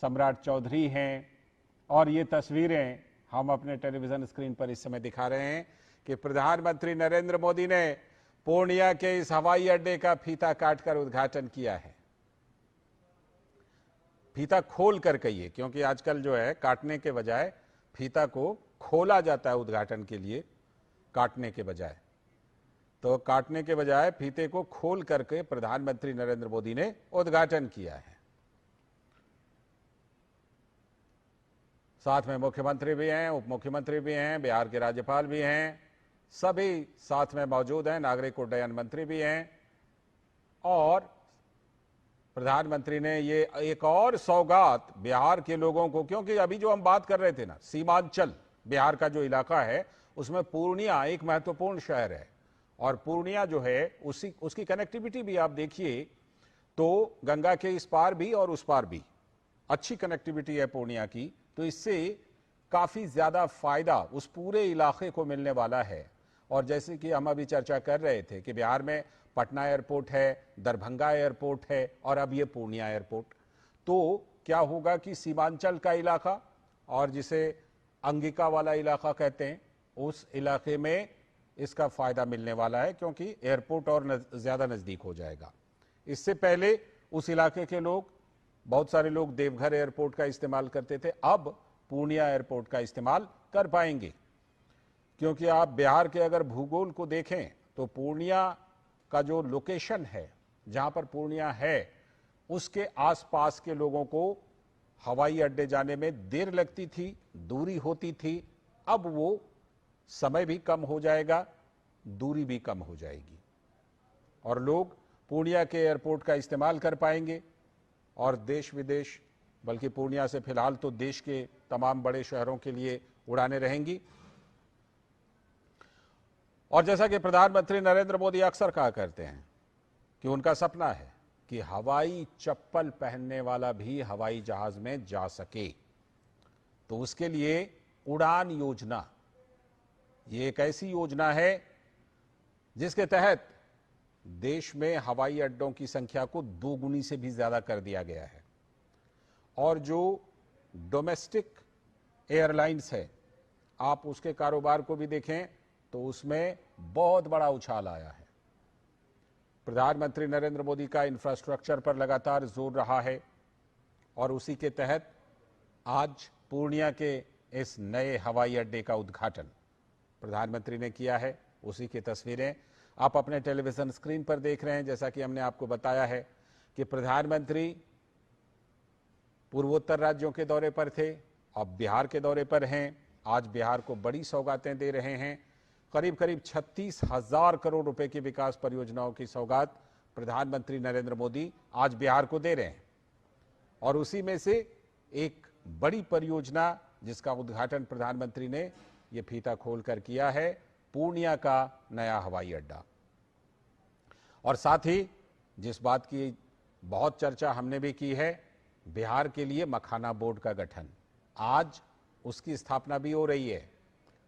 सम्राट चौधरी हैं और ये तस्वीरें हम अपने टेलीविजन स्क्रीन पर इस समय दिखा रहे हैं कि प्रधानमंत्री नरेंद्र मोदी ने पूर्णिया के इस हवाई अड्डे का फीता काटकर उद्घाटन किया है। फीता खोल कर कहिए, क्योंकि आजकल जो है काटने के बजाय फीता को खोला जाता है उद्घाटन के लिए, काटने के बजाय। तो काटने के बजाय फीते को खोल करके प्रधानमंत्री नरेंद्र मोदी ने उद्घाटन किया है। साथ में मुख्यमंत्री भी हैं, उप मुख्यमंत्री भी हैं, बिहार के राज्यपाल भी हैं, सभी साथ में मौजूद हैं, नागरिक उड्डयन मंत्री भी हैं। और प्रधानमंत्री ने ये एक और सौगात बिहार के लोगों को, क्योंकि अभी जो हम बात कर रहे थे ना, सीमांचल बिहार का जो इलाका है उसमें पूर्णिया एक महत्वपूर्ण शहर है। और पूर्णिया जो है उसकी कनेक्टिविटी भी आप देखिए तो गंगा के इस पार भी और उस पार भी अच्छी कनेक्टिविटी है पूर्णिया की। तो इससे काफी ज्यादा फायदा उस पूरे इलाके को मिलने वाला है। और जैसे कि हम अभी चर्चा कर रहे थे कि बिहार में पटना एयरपोर्ट है, दरभंगा एयरपोर्ट है और अब ये पूर्णिया एयरपोर्ट। तो क्या होगा कि सीमांचल का इलाका और जिसे अंगिका वाला इलाका कहते हैं, उस इलाके में इसका फायदा मिलने वाला है, क्योंकि एयरपोर्ट और ज्यादा नजदीक हो जाएगा। इससे पहले उस इलाके के लोग, बहुत सारे लोग देवघर एयरपोर्ट का इस्तेमाल करते थे, अब पूर्णिया एयरपोर्ट का इस्तेमाल कर पाएंगे। क्योंकि आप बिहार के अगर भूगोल को देखें तो पूर्णिया का जो लोकेशन है, जहां पर पूर्णिया है, उसके आसपास के लोगों को हवाई अड्डे जाने में देर लगती थी, दूरी होती थी। अब वो समय भी कम हो जाएगा, दूरी भी कम हो जाएगी और लोग पूर्णिया के एयरपोर्ट का इस्तेमाल कर पाएंगे। और देश विदेश, बल्कि पूर्णिया से फिलहाल तो देश के तमाम बड़े शहरों के लिए उड़ानें रहेंगी। और जैसा कि प्रधानमंत्री नरेंद्र मोदी अक्सर कहा करते हैं कि उनका सपना है कि हवाई चप्पल पहनने वाला भी हवाई जहाज में जा सके। तो उसके लिए उड़ान योजना, ये एक ऐसी योजना है जिसके तहत देश में हवाई अड्डों की संख्या को 2 गुनी से भी ज्यादा कर दिया गया है। और जो डोमेस्टिक एयरलाइंस है, आप उसके कारोबार को भी देखें तो उसमें बहुत बड़ा उछाल आया है। प्रधानमंत्री नरेंद्र मोदी का इंफ्रास्ट्रक्चर पर लगातार जोर रहा है और उसी के तहत आज पूर्णिया के इस नए हवाई अड्डे का उद्घाटन प्रधानमंत्री ने किया है। उसी की तस्वीरें आप अपने टेलीविजन स्क्रीन पर देख रहे हैं। जैसा कि हमने आपको बताया है कि प्रधानमंत्री पूर्वोत्तर राज्यों के दौरे पर थे, अब बिहार के दौरे पर हैं। आज बिहार को बड़ी सौगातें दे रहे हैं। करीब करीब 36,000 करोड़ रुपए की विकास परियोजनाओं की सौगात प्रधानमंत्री नरेंद्र मोदी आज बिहार को दे रहे हैं। और उसी में से एक बड़ी परियोजना जिसका उद्घाटन प्रधानमंत्री ने ये फीता खोलकर किया है, पूर्णिया का नया हवाई अड्डा। और साथ ही जिस बात की बहुत चर्चा हमने भी की है, बिहार के लिए मखाना बोर्ड का गठन, आज उसकी स्थापना भी हो रही है।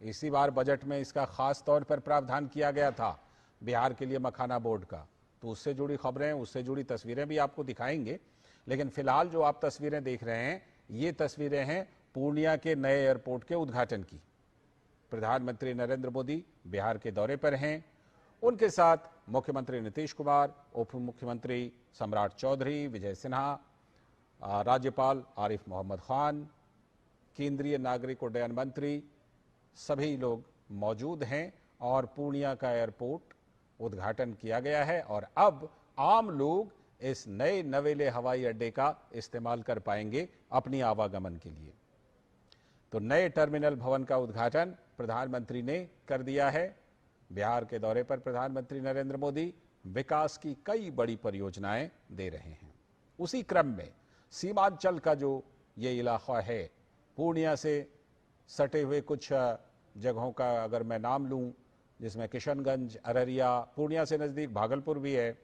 इसी बार बजट में इसका खास तौर पर प्रावधान किया गया था बिहार के लिए मखाना बोर्ड का। तो उससे जुड़ी खबरें, उससे जुड़ी तस्वीरें भी आपको दिखाएंगे। लेकिन फिलहाल जो आप तस्वीरें देख रहे हैं, ये तस्वीरें हैं पूर्णिया के नए एयरपोर्ट के उद्घाटन की। प्रधानमंत्री नरेंद्र मोदी बिहार के दौरे पर हैं। उनके साथ मुख्यमंत्री नीतीश कुमार, उप मुख्यमंत्री सम्राट चौधरी, विजय सिन्हा, राज्यपाल आरिफ मोहम्मद खान, केंद्रीय नागरिक उड्डयन मंत्री, सभी लोग मौजूद हैं। और पूर्णिया का एयरपोर्ट उद्घाटन किया गया है और अब आम लोग इस नए नवेले हवाई अड्डे का इस्तेमाल कर पाएंगे अपनी आवागमन के लिए। तो नए टर्मिनल भवन का उद्घाटन प्रधानमंत्री ने कर दिया है। बिहार के दौरे पर प्रधानमंत्री नरेंद्र मोदी विकास की कई बड़ी परियोजनाएं दे रहे हैं। उसी क्रम में सीमांचल का जो ये इलाका है, पूर्णिया से सटे हुए कुछ जगहों का अगर मैं नाम लूं, जिसमें किशनगंज, अररिया, पूर्णिया से नज़दीक भागलपुर भी है,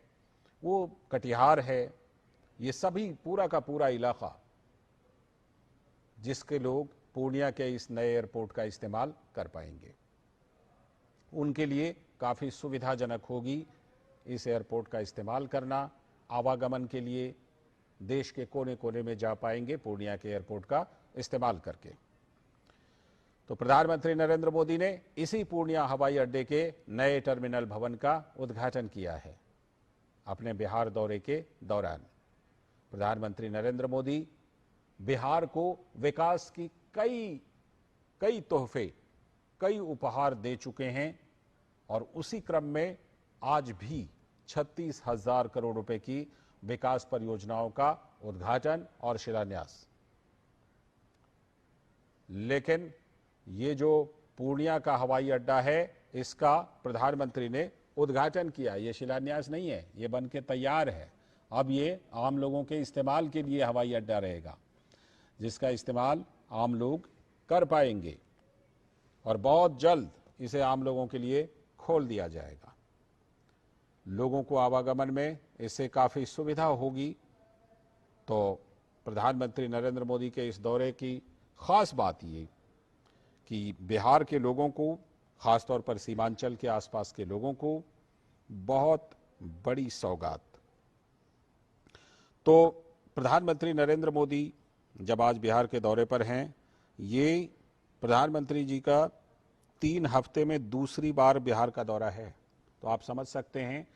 वो कटिहार है, ये सभी पूरा का पूरा इलाका जिसके लोग पूर्णिया के इस नए एयरपोर्ट का इस्तेमाल कर पाएंगे, उनके लिए काफ़ी सुविधाजनक होगी इस एयरपोर्ट का इस्तेमाल करना आवागमन के लिए। देश के कोने कोने में जा पाएंगे पूर्णिया के एयरपोर्ट का इस्तेमाल करके। तो प्रधानमंत्री नरेंद्र मोदी ने इसी पूर्णिया हवाई अड्डे के नए टर्मिनल भवन का उद्घाटन किया है। अपने बिहार दौरे के दौरान प्रधानमंत्री नरेंद्र मोदी बिहार को विकास की कई तोहफे, कई उपहार दे चुके हैं और उसी क्रम में आज भी 36,000 करोड़ रुपए की विकास परियोजनाओं का उद्घाटन और शिलान्यास। लेकिन ये जो पूर्णिया का हवाई अड्डा है, इसका प्रधानमंत्री ने उद्घाटन किया, ये शिलान्यास नहीं है, ये बन के तैयार है। अब ये आम लोगों के इस्तेमाल के लिए हवाई अड्डा रहेगा, जिसका इस्तेमाल आम लोग कर पाएंगे और बहुत जल्द इसे आम लोगों के लिए खोल दिया जाएगा। लोगों को आवागमन में इससे काफ़ी सुविधा होगी। तो प्रधानमंत्री नरेंद्र मोदी के इस दौरे की खास बात ये कि बिहार के लोगों को, खासतौर पर सीमांचल के आसपास के लोगों को बहुत बड़ी सौगात। तो प्रधानमंत्री नरेंद्र मोदी जब आज बिहार के दौरे पर हैं, ये प्रधानमंत्री जी का 3 हफ्ते में दूसरी बार बिहार का दौरा है। तो आप समझ सकते हैं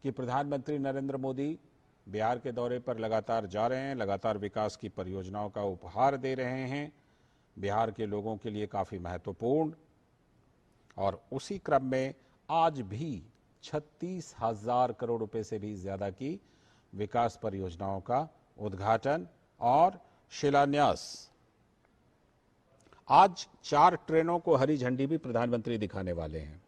कि प्रधानमंत्री नरेंद्र मोदी बिहार के दौरे पर लगातार जा रहे हैं, लगातार विकास की परियोजनाओं का उपहार दे रहे हैं, बिहार के लोगों के लिए काफ़ी महत्वपूर्ण। और उसी क्रम में आज भी 36,000 करोड़ रुपए से भी ज्यादा की विकास परियोजनाओं का उद्घाटन और शिलान्यास। आज 4 ट्रेनों को हरी झंडी भी प्रधानमंत्री दिखाने वाले हैं।